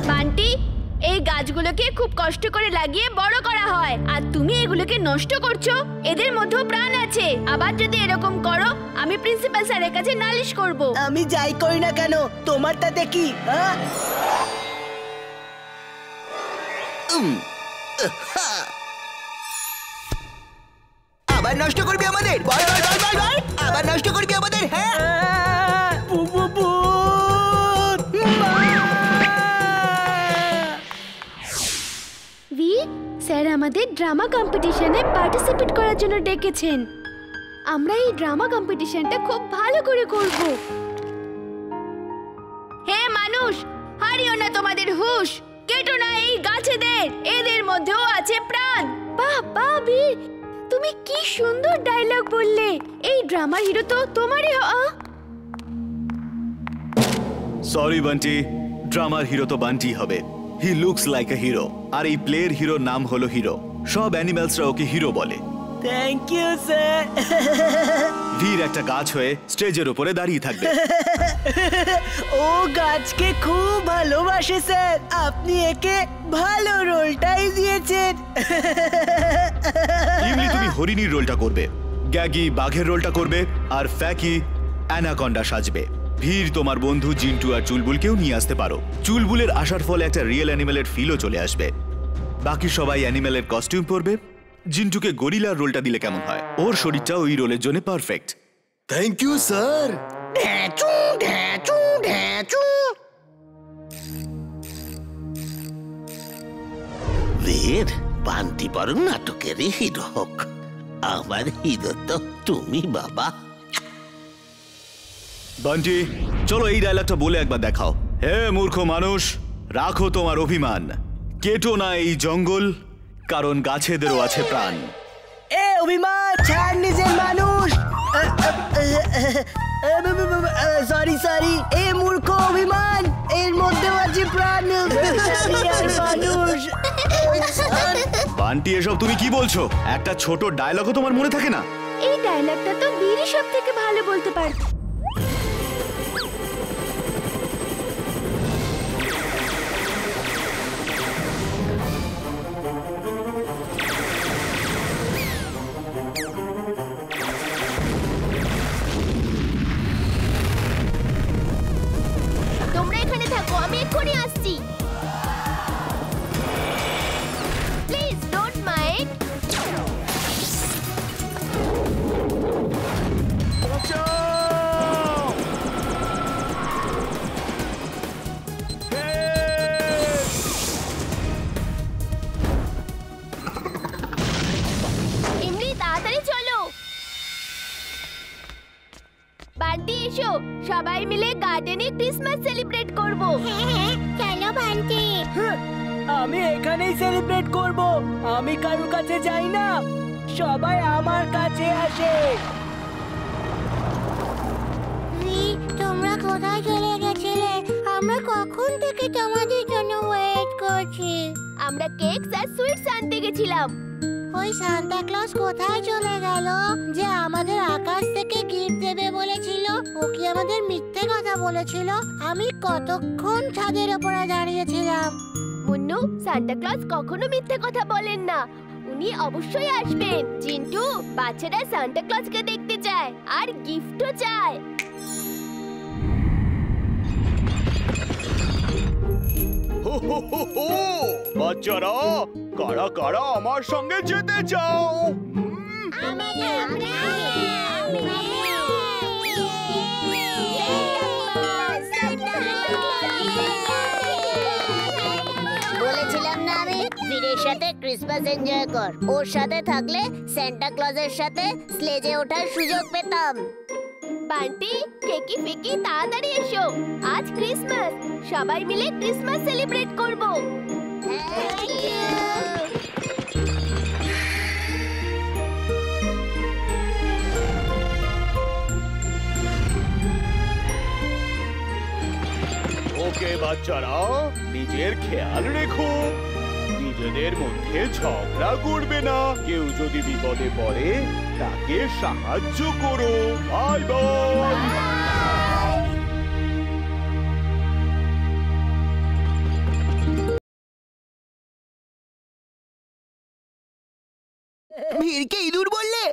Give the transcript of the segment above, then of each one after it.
বান্টি, এই গাছগুলোকে খুব কষ্ট করে লাগিয়ে বড় করা হয়, আর তুমি এগুলোকে নষ্ট করছো। এদের মধ্যেও প্রাণ আছে। আবার যদি এরকম করো, আমি প্রিন্সিপাল স্যারের কাছে নালিশ করব। আমি যাই করি না কেন, তোমার তাতে কি? আবার নষ্ট করবি আমাদের? আবার নষ্ট করবি আমাদের? হ্যাঁ, স্যার আমাদের ড্রামা কম্পিটিশনে পার্টিসিপেট করার জন্য ডেকেছেন। আমরা এই ড্রামা কম্পিটিশনটা খুব ভালো করে করব। হে মানুষ, হারিও না তোমাদের হুঁশ, কেটো না এই গাছেদের, এদের মধ্যেও আছে প্রাণ। বাহ বাহ বীর, তুমি কি সুন্দর ডায়লগ বললে। এই ড্রামার হিরো তো তোমারই। সরি বান্টি, ড্রামার হিরো তো বান্টি হবে। He looks like a hero, আর এই প্লেয়ের হিরোর নাম হলো হিরো। সব অ্যানিমালসরা ওকে হিরো বলে। Thank you sir. বীর একটা গাছ হয়ে স্টেজের উপরে দাঁড়িয়ে থাকবে। ও গাছকে খুব ভালোবাসে স্যার, আপনি একে ভালো রোলটাই দিয়েছেন। ইমলি তুমি হরিণীর রোলটা করবে, গ্যাগি বাঘের রোলটা করবে, আর ফ্যাকি অ্যানাকন্ডা সাজবে। ভীর তোমার বন্ধু জিন্টু আর চুলবুলকেও নিয়ে আসতে পারো। চুলবুলের আসার ফলে একটা রিয়েল অ্যানিমেলের ফিলও চলে আসবে। বাকি সবাই অ্যানিমেলের কস্টিউম পরবে। জিন্টুকে গরিলার রোলটা দিলে কেমন হয়? ওর শরীরটা ওই রোলের জন্য পারফেক্ট। Thank you sir. বীর, বান্টি বরং নাটকের হিরো হোক। আমার হিরো তো তুমি বাবা। বান্টি, চলো এই ডায়লগটা বলে একবার দেখাও। হে মূর্খ মানুষ, রাখো তোমার অভিমান, কেটো না এই জঙ্গল, কারণ গাছেদেরও আছে প্রাণ। এ অভিমান ছাড় নিজের মানুষ। সরি সরি, এ মূর্খ অভিমান, এর মধ্যেও আছে প্রাণ। মানুষ। বান্টি, এসব তুমি কি বলছো? একটা ছোট ডায়লগও তোমার মনে থাকে না? এই ডায়লগটা তো বীরই সব থেকে ভালো বলতে পারে। তোমরা এখানে থাকো, আমি এক্ষুনি আসছি। Please don't mind. এমনি তাড়াতাড়ি চলো। বান্টি এসো, সবাই মিলে গার্ডেনে ক্রিসমাস সেলিব্রেট করব। হ্যাঁ, চলো বান্টি। আমি এখানেই সেলিব্রেট করব। আমি কারোর কাছে যাই না, সবাই আমার কাছে আসে। তোমরা কোথায় চলে গেছিলে? আমরা কখন থেকে তোমাদের জন্য ওয়েট করছি। আমরা কেকস আর সুইটস আনতে গেছিলাম। ওই সান্তা ক্লজ কোথায় চলে গেল যে আমাদের আকাশ থেকে গিফট দেবে বলেছিল? ও কি আমাদের মিথ্যে কথা বলেছিল? আমি কতক্ষণ ছাদের উপরে দাঁড়িয়েছিলাম। মুন্নু, সান্তা ক্লজ কখনো মিথ্যে কথা বলেন না, উনি অবশ্যই আসবেন। জিন্টু, বাচ্চারা সান্তা ক্লজকে দেখতে চায় আর গিফটও চায়। বাচ্চারা, কারা কারা আমার সঙ্গে যেতে চাও? বলেছিলাম না আমি, বীরের সাথে ক্রিসমাস এনজয় কর। ওর সাথে থাকলে সান্টা ক্লজের সাথে স্লেজে ওঠার সুযোগ পেতাম। বান্টি, কেকি ফেকি তাড়াতাড়ি এসো, আজ ক্রিসমাস, সবাই মিলে ক্রিসমাস সেলিব্রেট করব। Thank you. ওকে বাচ্চারা, নিজের খেয়াল রেখো, নিজেদের মধ্যে ঝগড়া করবে না। কেউ যদি বিপদে পড়ে তাকে সাহায্য করো। Bye bye. ভিড়কে ইঁদুর বললে?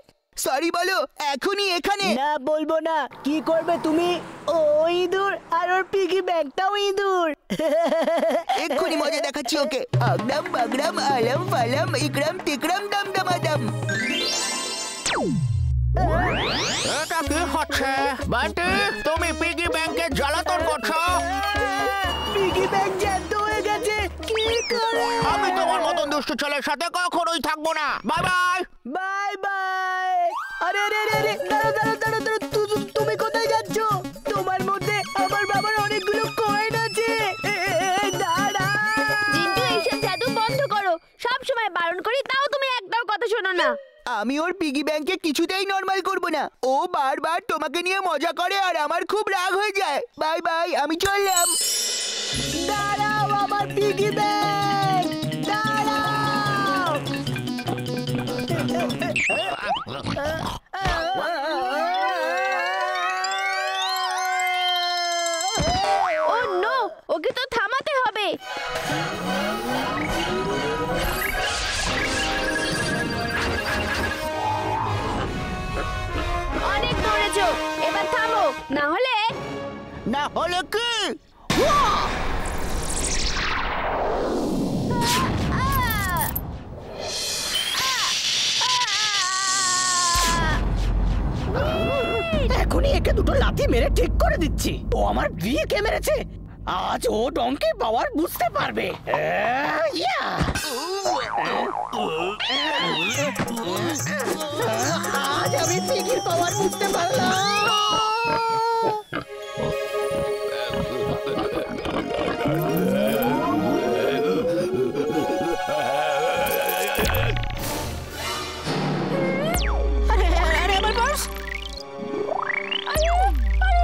সরি বলো এখনই এখানে। না বলবো না। কি করবে তুমি? ও ইঁদুর, আর ওর পিগি ব্যাগটাও ইঁদুর। এক্ষুনি মজা দেখাচ্ছি ওকে। আগরাম বাগরাম আলম ফালাম ইকরাম তিকরাম দাম দামাদাম। এটা কি হচ্ছে? বান্টি, তুমি পিগি ব্যাংকে জ্বালাতন করছো? পিগি ব্যাগ জ্যান্ত হয়ে গেছে। কি করে? আমি তোমার মতন দুষ্ট ছেলের সাথে কখনোই থাকবো না। Bye bye. Bye bye. আরে আরে আরে আরে, দাঁড়াও দাঁড়াও দাঁড়াও দাঁড়াও। তুমি কোথায় যাচ্ছ? তোমার মধ্যে আমার বাবার অনেকগুলো কয়েন আছে। দাঁড়া। জিন্টু, এইসব জাদু বন্ধ করো। সব সময় বারণ করি, তাও তুমি একটাও কথা শোনো না। আমি ওর পিগি ব্যাংকে কিছুতেই নরমাল করব না। ও বারবার তোমাকে নিয়ে মজা করে আর আমার খুব রাগ হয়ে যায়। বাই বাই, আমি চললাম। দাঁড়াও, আমার পিগি ব্যাগ। দাঁড়াও। ও নো, ওকে তো থামাতে হবে। অনেক দৌড়েছো, এবার থামো, না হলে না হলে কি? এখনই একে দুটো লাথি মেরে ঠিক করে দিচ্ছি। ও আমার বিয়েকে মেরেছে। আজ ও ডঙ্কি পাওয়ার বুঝতে পারবে। আজ আমি পিগির পাওয়ার বুঝতে পারলাম।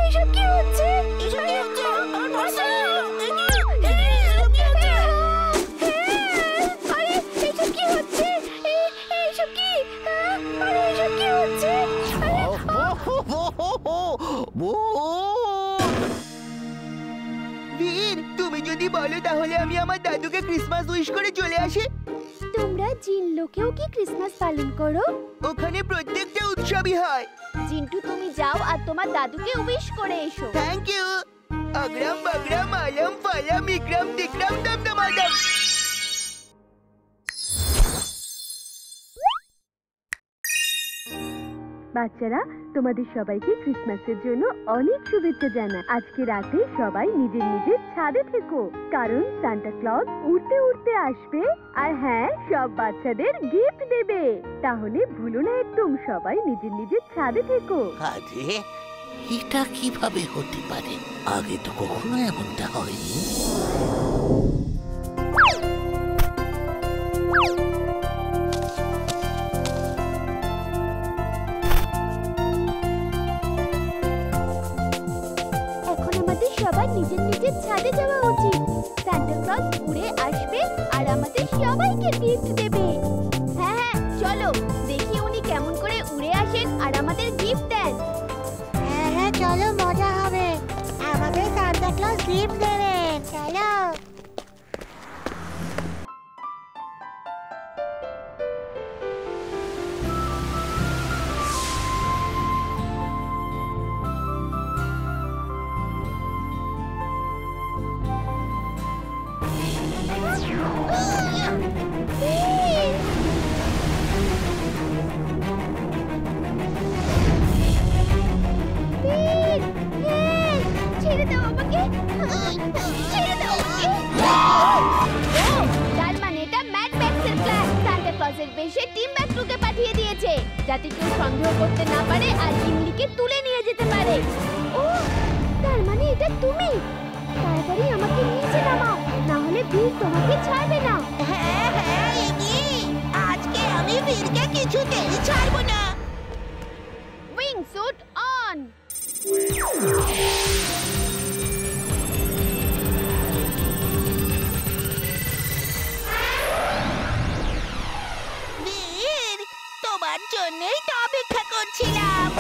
এসব কি হচ্ছে? এসব কি হচ্ছে? আমার বর্ষা! আরে এসব কি হচ্ছে? এইসব কি? আরে এসব কি হচ্ছে? বীর, তুমি যদি বলো তাহলে আমি আমার দাদুকে ক্রিসমাস উইশ করে চলে আসি। তোমরা জিন লোকেও কি ক্রিসমাস পালন করো? ওখানে প্রত্যেকটা উৎসবই হয়। জিন্টু, তুমি যাও আর তোমার দাদুকে উইশ করে এসো। Thank you. আগরাম বাগরাম আলম ফালাম ইকরাম তিকরাম দাম দামাদাম। বাচ্চারা, তোমাদের সবাইকে ক্রিসমাসের জন্য অনেক শুভেচ্ছা জানাই। আজকে রাতে সবাই নিজের নিজের ছাদে থেকো, কারণ সান্টা ক্লজ উড়তে উড়তে আসবে আর হ্যাঁ, সব বাচ্চাদের গিফট দেবে। তাহলে ভুলো না একদম, সবাই নিজের নিজের ছাদে থেকো। আরে এটা কিভাবে হতে পারে? আগে তো কখনো এমনটা হয়নি। এখন আমাদের সবার নিজের নিজের ছাদে যাওয়া উচিত। সান্টা ক্লজ উড়ে আসবে আর আমাদের সবাইকে গিফট দেবে। হ্যাঁ হ্যাঁ, চলো দেখি উনি কেমন করে উড়ে আসেন আর আমাদের গিফট দেন। হ্যাঁ হ্যাঁ, চলো, মজা হবে। আমাদের সান্টা ক্লজ গিফট দেবে। চলো। ছেড়ে দাও আমাকে, ছেড়ে দাও আমাকে। তার মানে এটা ম্যাড ম্যাক্সের প্ল্যান। সান্টা ক্লজের বেশে টিম ব্যাকটুকে পাঠিয়ে দিয়েছে, যাতে কেউ সন্দেহ করতে না পারে আর ইমলিকে তুলে নিয়ে যেতে পারে। ও, তার মানে এটা তুমি। তাড়াতাড়ি আমাকে নিচে নামাও, না হলে বীর তোমাকে ছাড়বে না। হ্যাঁ হ্যাঁ ইমি, আজকে আমি বীরকে কিছুতেই ছাড়বো না। Wing suit on. জন্যই তো অপেক্ষা করছিলাম।